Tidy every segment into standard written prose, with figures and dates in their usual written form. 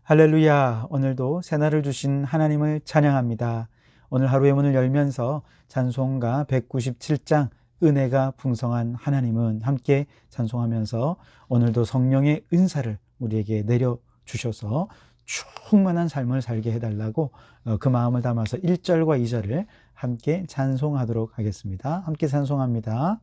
할렐루야. 오늘도 새날을 주신 하나님을 찬양합니다. 오늘 하루의 문을 열면서 찬송가 197장 은혜가 풍성한 하나님은 함께 찬송하면서 오늘도 성령의 은사를 우리에게 내려주셔서 충만한 삶을 살게 해달라고 그 마음을 담아서 1절과 2절을 함께 찬송하도록 하겠습니다. 함께 찬송합니다.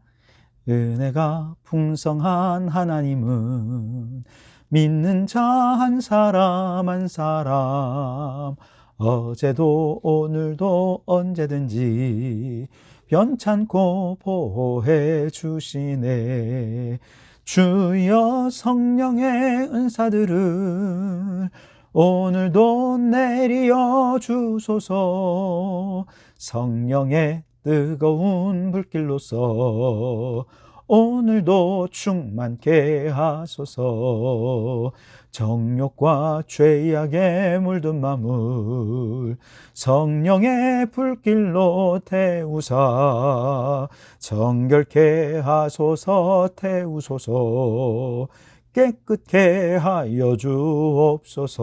은혜가 풍성한 하나님은 믿는 자 한 사람 한 사람 어제도 오늘도 언제든지 변찮고 보호해 주시네. 주여 성령의 은사들을 오늘도 내려 주소서. 성령의 뜨거운 불길로서 오늘도 충만케 하소서. 정욕과 죄악에 물든 마음을 성령의 불길로 태우사 정결케 하소서. 태우소서. 깨끗게 하여 주옵소서.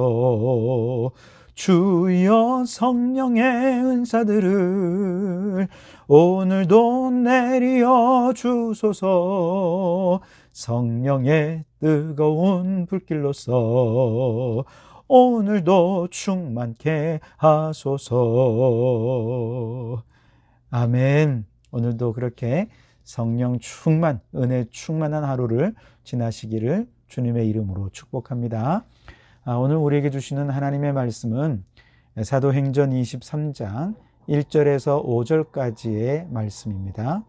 주여 성령의 은사들을 오늘도 내려 주소서. 성령의 뜨거운 불길로서 오늘도 충만케 하소서. 아멘. 오늘도 그렇게 성령 충만, 은혜 충만한 하루를 지나시기를 주님의 이름으로 축복합니다. 오늘 우리에게 주시는 하나님의 말씀은 사도행전 23장 1절에서 5절까지의 말씀입니다.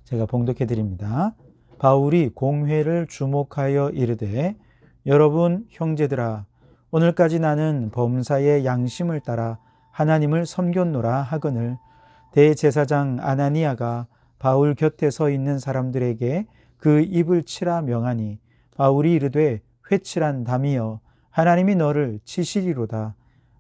제가 봉독해 드립니다. 바울이 공회를 주목하여 이르되 여러분 형제들아 오늘까지 나는 범사의 양심을 따라 하나님을 섬겼노라 하거늘 대제사장 아나니아가 바울 곁에 서 있는 사람들에게 그 입을 치라 명하니 바울이 이르되 회칠한 담이여 하나님이 너를 치시리로다.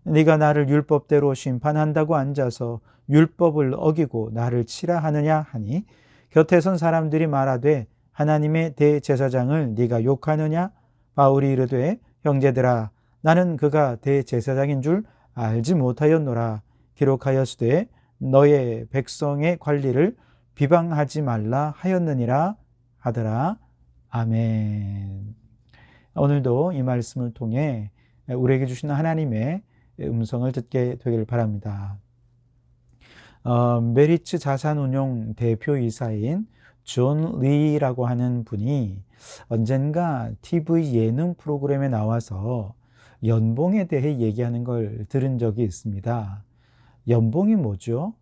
네가 나를 율법대로 심판한다고 앉아서 율법을 어기고 나를 치라 하느냐 하니 곁에 선 사람들이 말하되 하나님의 대제사장을 네가 욕하느냐? 바울이 이르되 형제들아 나는 그가 대제사장인 줄 알지 못하였노라. 기록하였으되 너의 백성의 관리를 비방하지 말라 하였느니라 하더라. 아멘. 오늘도 이 말씀을 통해 우리에게 주시는 하나님의 음성을 듣게 되기를 바랍니다. 메리츠 자산운용 대표이사인 존 리라고 하는 분이 언젠가 TV 예능 프로그램에 나와서 연봉에 대해 얘기하는 걸 들은 적이 있습니다. 연봉이 뭐죠?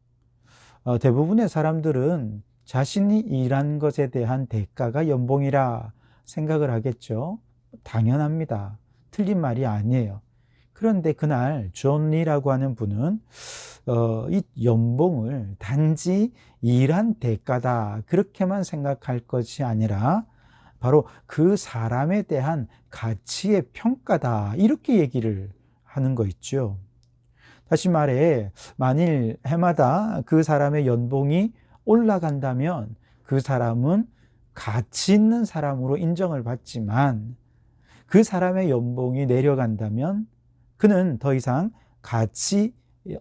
대부분의 사람들은 자신이 일한 것에 대한 대가가 연봉이라 생각을 하겠죠. 당연합니다. 틀린 말이 아니에요. 그런데 그날 존 리라고 하는 분은 이 연봉을 단지 일한 대가다 그렇게만 생각할 것이 아니라 바로 그 사람에 대한 가치의 평가다 이렇게 얘기를 하는 거 있죠. 다시 말해 만일 해마다 그 사람의 연봉이 올라간다면 그 사람은 가치 있는 사람으로 인정을 받지만 그 사람의 연봉이 내려간다면 그는 더 이상 가치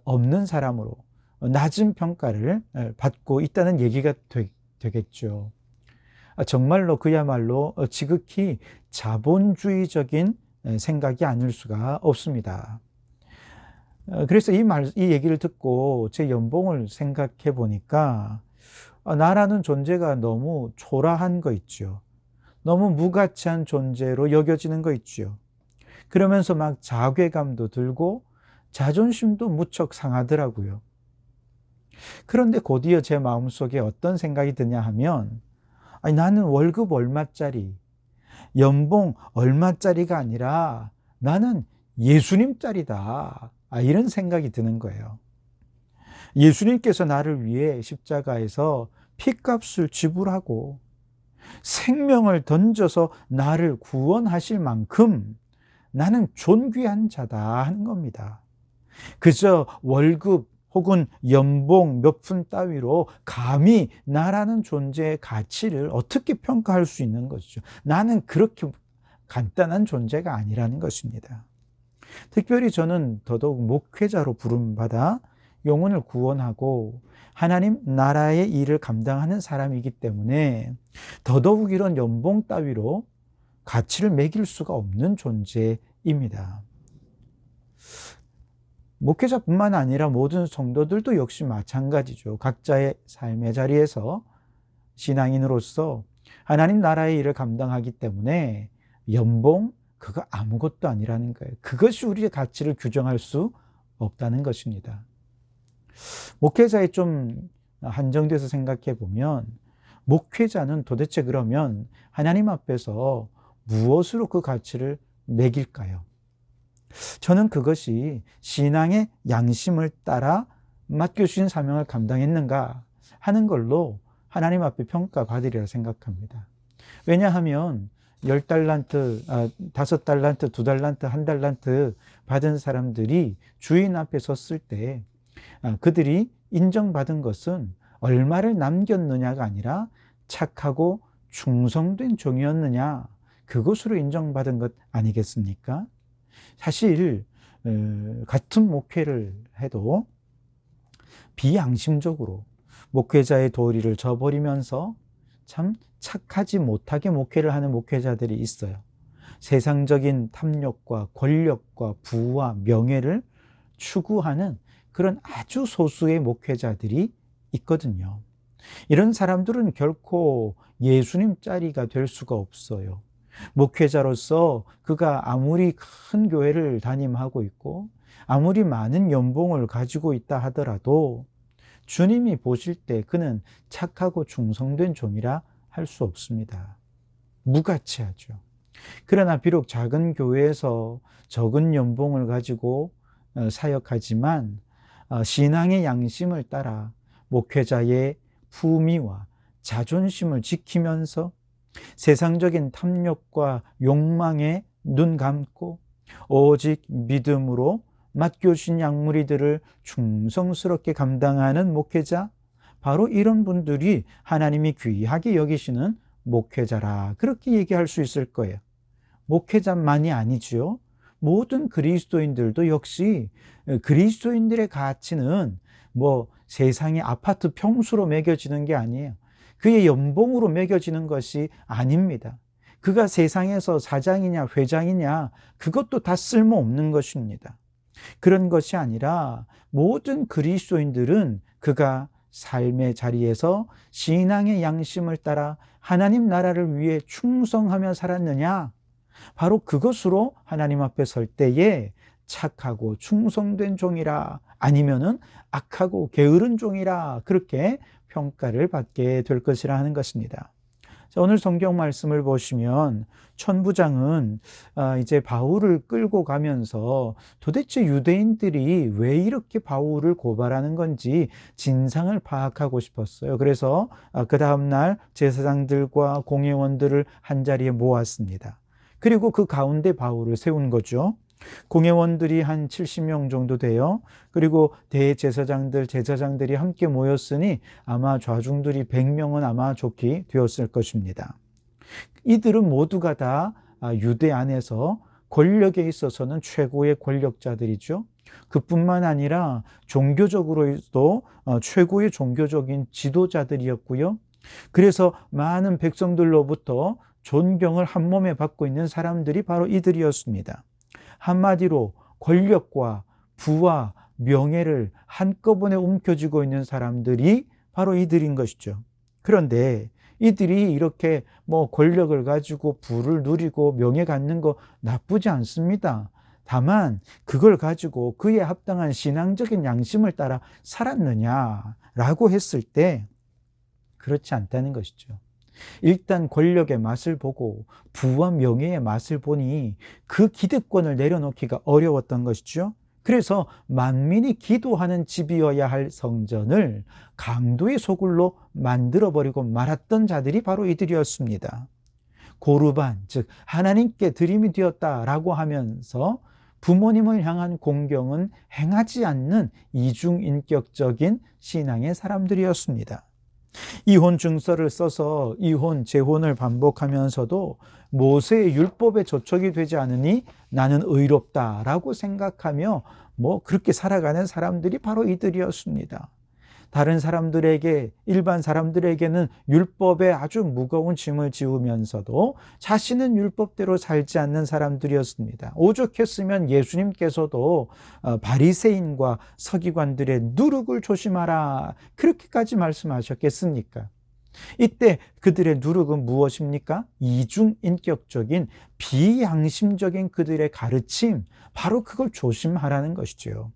없는 사람으로 낮은 평가를 받고 있다는 얘기가 되겠죠. 정말로 그야말로 지극히 자본주의적인 생각이 아닐 수가 없습니다. 그래서 이 얘기를 듣고 제 연봉을 생각해 보니까 나라는 존재가 너무 초라한 거 있죠. 너무 무가치한 존재로 여겨지는 거 있죠. 그러면서 막 자괴감도 들고 자존심도 무척 상하더라고요. 그런데 곧이어 제 마음속에 어떤 생각이 드냐 하면 나는 월급 얼마짜리, 연봉 얼마짜리가 아니라 나는 예수님짜리다. 이런 생각이 드는 거예요. 예수님께서 나를 위해 십자가에서 피값을 지불하고 생명을 던져서 나를 구원하실 만큼 나는 존귀한 자다 하는 겁니다. 그저 월급 혹은 연봉 몇 푼 따위로 감히 나라는 존재의 가치를 어떻게 평가할 수 있는 것이죠. 나는 그렇게 간단한 존재가 아니라는 것입니다. 특별히 저는 더더욱 목회자로 부름받아 영혼을 구원하고 하나님 나라의 일을 감당하는 사람이기 때문에 더더욱 이런 연봉 따위로 가치를 매길 수가 없는 존재입니다. 목회자뿐만 아니라 모든 성도들도 역시 마찬가지죠. 각자의 삶의 자리에서 신앙인으로서 하나님 나라의 일을 감당하기 때문에 연봉, 그거 아무것도 아니라는 거예요. 그것이 우리의 가치를 규정할 수 없다는 것입니다. 목회자에 좀 한정돼서 생각해 보면, 목회자는 도대체 그러면 하나님 앞에서 무엇으로 그 가치를 매길까요? 저는 그것이 신앙의 양심을 따라 맡겨주신 사명을 감당했는가 하는 걸로 하나님 앞에 평가받으리라 생각합니다. 왜냐하면 10달란트, 5달란트, 2달란트, 1달란트 받은 사람들이 주인 앞에 섰을 때 그들이 인정받은 것은 얼마를 남겼느냐가 아니라 착하고 충성된 종이었느냐, 그것으로 인정받은 것 아니겠습니까? 사실 같은 목회를 해도 비양심적으로 목회자의 도리를 저버리면서 참 착하지 못하게 목회를 하는 목회자들이 있어요. 세상적인 탐욕과 권력과 부와 명예를 추구하는 그런 아주 소수의 목회자들이 있거든요. 이런 사람들은 결코 예수님 짜리가 될 수가 없어요. 목회자로서 그가 아무리 큰 교회를 담임하고 있고 아무리 많은 연봉을 가지고 있다 하더라도 주님이 보실 때 그는 착하고 충성된 종이라 할 수 없습니다. 무가치하죠. 그러나 비록 작은 교회에서 적은 연봉을 가지고 사역하지만 신앙의 양심을 따라 목회자의 품위와 자존심을 지키면서 세상적인 탐욕과 욕망에 눈 감고 오직 믿음으로 맡겨주신 양무리들을 충성스럽게 감당하는 목회자, 바로 이런 분들이 하나님이 귀하게 여기시는 목회자라, 그렇게 얘기할 수 있을 거예요. 목회자만이 아니죠. 모든 그리스도인들도 역시 그리스도인들의 가치는 뭐 세상의 아파트 평수로 매겨지는 게 아니에요. 그의 연봉으로 매겨지는 것이 아닙니다. 그가 세상에서 사장이냐 회장이냐 그것도 다 쓸모없는 것입니다. 그런 것이 아니라 모든 그리스도인들은 그가 삶의 자리에서 신앙의 양심을 따라 하나님 나라를 위해 충성하며 살았느냐, 바로 그것으로 하나님 앞에 설 때에 착하고 충성된 종이라, 아니면은 악하고 게으른 종이라, 그렇게 평가를 받게 될 것이라 하는 것입니다. 자, 오늘 성경 말씀을 보시면 천부장은 이제 바울을 끌고 가면서 도대체 유대인들이 왜 이렇게 바울을 고발하는 건지 진상을 파악하고 싶었어요. 그래서 그 다음날 제사장들과 공회원들을 한자리에 모았습니다. 그리고 그 가운데 바울을 세운 거죠. 공회원들이 한 70명 정도 돼요. 그리고 대제사장들, 제사장들이 함께 모였으니 아마 좌중들이 100명은 아마 좋게 되었을 것입니다. 이들은 모두가 다 유대 안에서 권력에 있어서는 최고의 권력자들이죠. 그뿐만 아니라 종교적으로도 최고의 종교적인 지도자들이었고요. 그래서 많은 백성들로부터 존경을 한 몸에 받고 있는 사람들이 바로 이들이었습니다. 한마디로 권력과 부와 명예를 한꺼번에 움켜쥐고 있는 사람들이 바로 이들인 것이죠. 그런데 이들이 이렇게 권력을 가지고 부를 누리고 명예 갖는 거 나쁘지 않습니다. 다만 그걸 가지고 그에 합당한 신앙적인 양심을 따라 살았느냐라고 했을 때 그렇지 않다는 것이죠. 일단 권력의 맛을 보고 부와 명예의 맛을 보니 그 기득권을 내려놓기가 어려웠던 것이죠. 그래서 만민이 기도하는 집이어야 할 성전을 강도의 소굴로 만들어버리고 말았던 자들이 바로 이들이었습니다. 고르반, 즉 하나님께 드림이 되었다라고 하면서 부모님을 향한 공경은 행하지 않는 이중인격적인 신앙의 사람들이었습니다. 이혼 증서를 써서 이혼, 재혼을 반복하면서도 모세의 율법에 저촉이 되지 않으니 나는 의롭다라고 생각하며 그렇게 살아가는 사람들이 바로 이들이었습니다. 다른 사람들에게, 일반 사람들에게는 율법에 아주 무거운 짐을 지우면서도 자신은 율법대로 살지 않는 사람들이었습니다. 오죽했으면 예수님께서도 바리새인과 서기관들의 누룩을 조심하라, 그렇게까지 말씀하셨겠습니까? 이때 그들의 누룩은 무엇입니까? 이중인격적인 비양심적인 그들의 가르침, 바로 그걸 조심하라는 것이죠.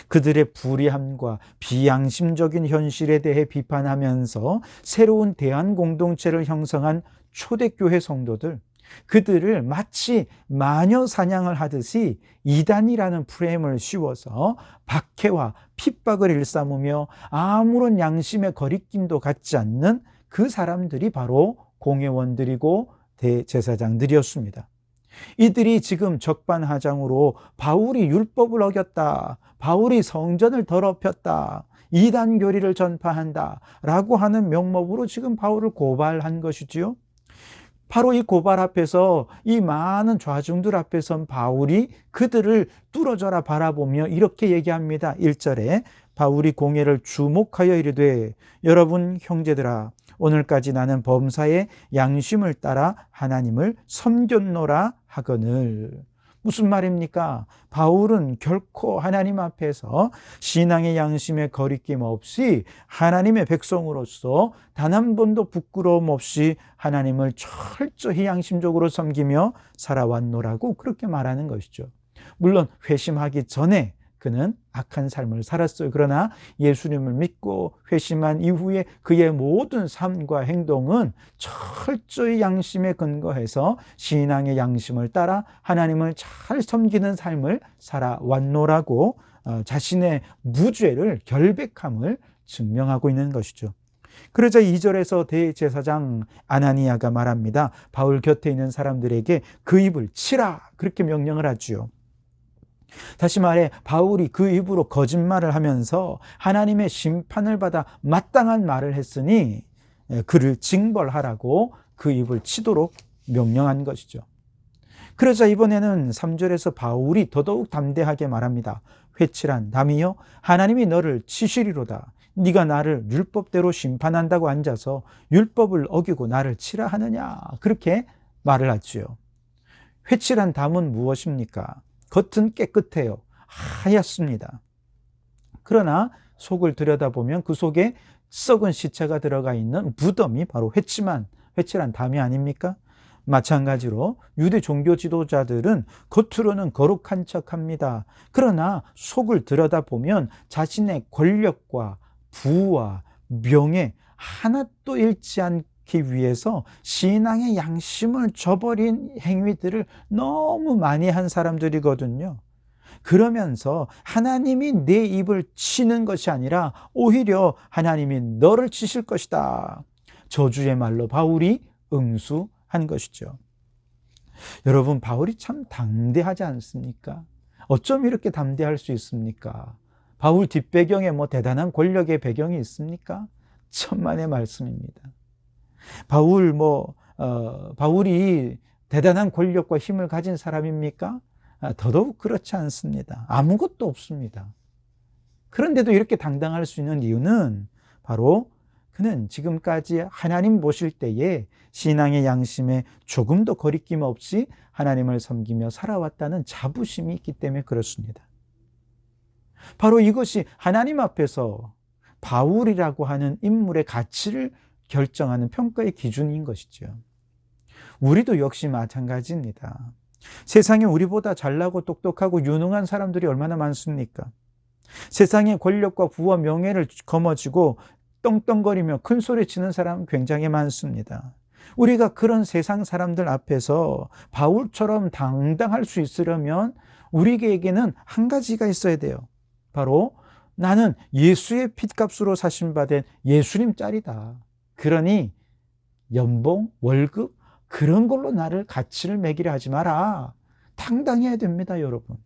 그들의 불의함과 비양심적인 현실에 대해 비판하면서 새로운 대한 공동체를 형성한 초대교회 성도들, 그들을 마치 마녀 사냥을 하듯이 이단이라는 프레임을 씌워서 박해와 핍박을 일삼으며 아무런 양심의 거리낌도 갖지 않는 그 사람들이 바로 공회원들이고 대제사장들이었습니다. 이들이 지금 적반하장으로 바울이 율법을 어겼다, 바울이 성전을 더럽혔다, 이단 교리를 전파한다 라고 하는 명목으로 지금 바울을 고발한 것이지요. 바로 이 고발 앞에서, 이 많은 좌중들 앞에선 바울이 그들을 뚫어져라 바라보며 이렇게 얘기합니다. 1절에 바울이 공회를 주목하여 이르되 여러분 형제들아, 오늘까지 나는 범사의 양심을 따라 하나님을 섬겼노라 하거늘. 무슨 말입니까? 바울은 결코 하나님 앞에서 신앙의 양심에 거리낌 없이 하나님의 백성으로서 단 한 번도 부끄러움 없이 하나님을 철저히 양심적으로 섬기며 살아왔노라고 그렇게 말하는 것이죠. 물론 회심하기 전에 그는 악한 삶을 살았어요. 그러나 예수님을 믿고 회심한 이후에 그의 모든 삶과 행동은 철저히 양심에 근거해서 신앙의 양심을 따라 하나님을 잘 섬기는 삶을 살아왔노라고 자신의 무죄를, 결백함을 증명하고 있는 것이죠. 그러자 2절에서 대제사장 아나니아가 말합니다. 바울 곁에 있는 사람들에게 그 입을 치라, 그렇게 명령을 하지요. 다시 말해 바울이 그 입으로 거짓말을 하면서 하나님의 심판을 받아 마땅한 말을 했으니 그를 징벌하라고 그 입을 치도록 명령한 것이죠. 그러자 이번에는 3절에서 바울이 더더욱 담대하게 말합니다. 회칠한 담이여, 하나님이 너를 치시리로다. 네가 나를 율법대로 심판한다고 앉아서 율법을 어기고 나를 치라 하느냐, 그렇게 말을 하지요. 회칠한 담은 무엇입니까? 겉은 깨끗해요. 하얗습니다. 그러나 속을 들여다보면 그 속에 썩은 시체가 들어가 있는 무덤이 바로 회칠한 담이 아닙니까? 마찬가지로 유대 종교 지도자들은 겉으로는 거룩한 척합니다. 그러나 속을 들여다보면 자신의 권력과 부와 명예 하나도 잃지 않기 위해서 신앙의 양심을 저버린 행위들을 너무 많이 한 사람들이거든요. 그러면서 하나님이 내 입을 치는 것이 아니라 오히려 하나님이 너를 치실 것이다, 저주의 말로 바울이 응수한 것이죠. 여러분, 바울이 참 담대하지 않습니까? 어쩜 이렇게 담대할 수 있습니까? 바울 뒷배경에 대단한 권력의 배경이 있습니까? 천만의 말씀입니다. 바울이 대단한 권력과 힘을 가진 사람입니까? 더더욱 그렇지 않습니다. 아무것도 없습니다. 그런데도 이렇게 당당할 수 있는 이유는 바로 그는 지금까지 하나님 보실 때에 신앙의 양심에 조금도 거리낌 없이 하나님을 섬기며 살아왔다는 자부심이 있기 때문에 그렇습니다. 바로 이것이 하나님 앞에서 바울이라고 하는 인물의 가치를 결정하는 평가의 기준인 것이죠. 우리도 역시 마찬가지입니다. 세상에 우리보다 잘나고 똑똑하고 유능한 사람들이 얼마나 많습니까? 세상의 권력과 부와 명예를 거머쥐고 떵떵거리며 큰 소리 치는 사람 굉장히 많습니다. 우리가 그런 세상 사람들 앞에서 바울처럼 당당할 수 있으려면 우리에게는 한 가지가 있어야 돼요. 바로 나는 예수의 핏값으로 사신받은 예수님 짤이다. 그러니 연봉, 월급 그런 걸로 나를 가치를 매기려 하지 마라. 당당해야 됩니다, 여러분.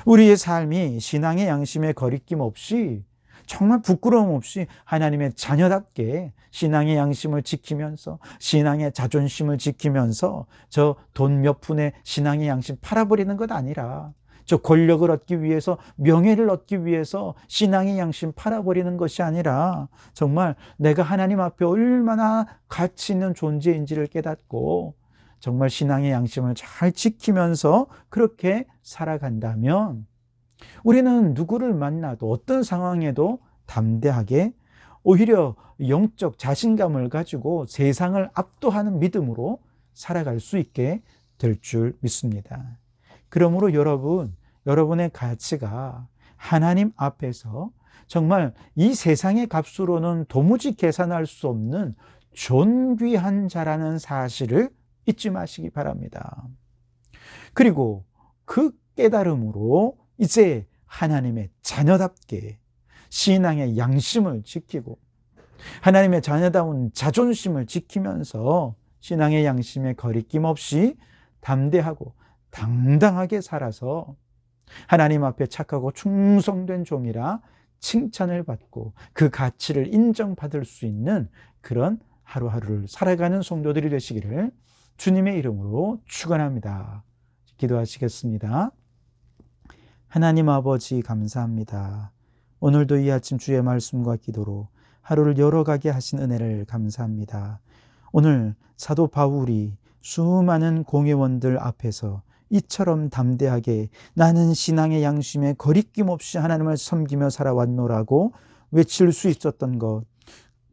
우리의 삶이 신앙의 양심에 거리낌 없이 정말 부끄러움 없이 하나님의 자녀답게 신앙의 양심을 지키면서 신앙의 자존심을 지키면서 저 돈 몇 푼의 신앙의 양심 팔아버리는 것 아니라 저 권력을 얻기 위해서 명예를 얻기 위해서 신앙의 양심 팔아버리는 것이 아니라 정말 내가 하나님 앞에 얼마나 가치 있는 존재인지를 깨닫고 정말 신앙의 양심을 잘 지키면서 그렇게 살아간다면 우리는 누구를 만나도 어떤 상황에도 담대하게 오히려 영적 자신감을 가지고 세상을 압도하는 믿음으로 살아갈 수 있게 될 줄 믿습니다. 그러므로 여러분의 가치가 하나님 앞에서 정말 이 세상의 값으로는 도무지 계산할 수 없는 존귀한 자라는 사실을 잊지 마시기 바랍니다. 그리고 그 깨달음으로 이제 하나님의 자녀답게 신앙의 양심을 지키고 하나님의 자녀다운 자존심을 지키면서 신앙의 양심에 거리낌 없이 담대하고 당당하게 살아서 하나님 앞에 착하고 충성된 종이라 칭찬을 받고 그 가치를 인정받을 수 있는 그런 하루하루를 살아가는 성도들이 되시기를 주님의 이름으로 축원합니다. 기도하시겠습니다. 하나님 아버지 감사합니다. 오늘도 이 아침 주의 말씀과 기도로 하루를 열어가게 하신 은혜를 감사합니다. 오늘 사도 바울이 수많은 공회원들 앞에서 이처럼 담대하게 나는 신앙의 양심에 거리낌 없이 하나님을 섬기며 살아왔노라고 외칠 수 있었던 것,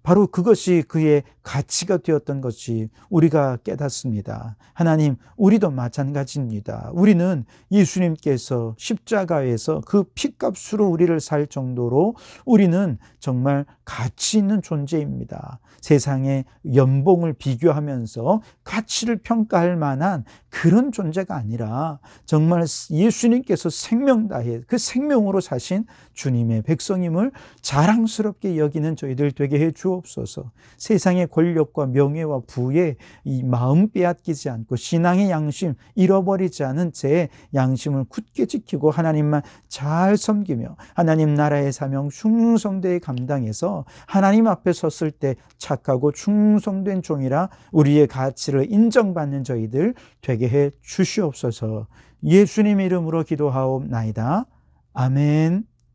바로 그것이 그의 가치가 되었던 것이 우리가 깨닫습니다. 하나님, 우리도 마찬가지입니다. 우리는 예수님께서 십자가에서 그 피값으로 우리를 살 정도로 우리는 정말 가치 있는 존재입니다. 세상의 연봉을 비교하면서 가치를 평가할 만한 그런 존재가 아니라 정말 예수님께서 생명 다해 그 생명으로 사신 주님의 백성임을 자랑스럽게 여기는 저희들 되게 해 주옵소서. 세상의 권력과 명예와 부에 이 마음 빼앗기지 않고 신앙의 양심 잃어버리지 않은 제 양심을 굳게 지키고 하나님만 잘 섬기며 하나님 나라의 사명 충성되게 감당해서 하나님 앞에 섰을 때 착하고 충성된 종이라 우리의 가치를 인정받는 저희들 되게 해 주시옵소서. 예수님 이름으로 기도하옵나이다. 아멘.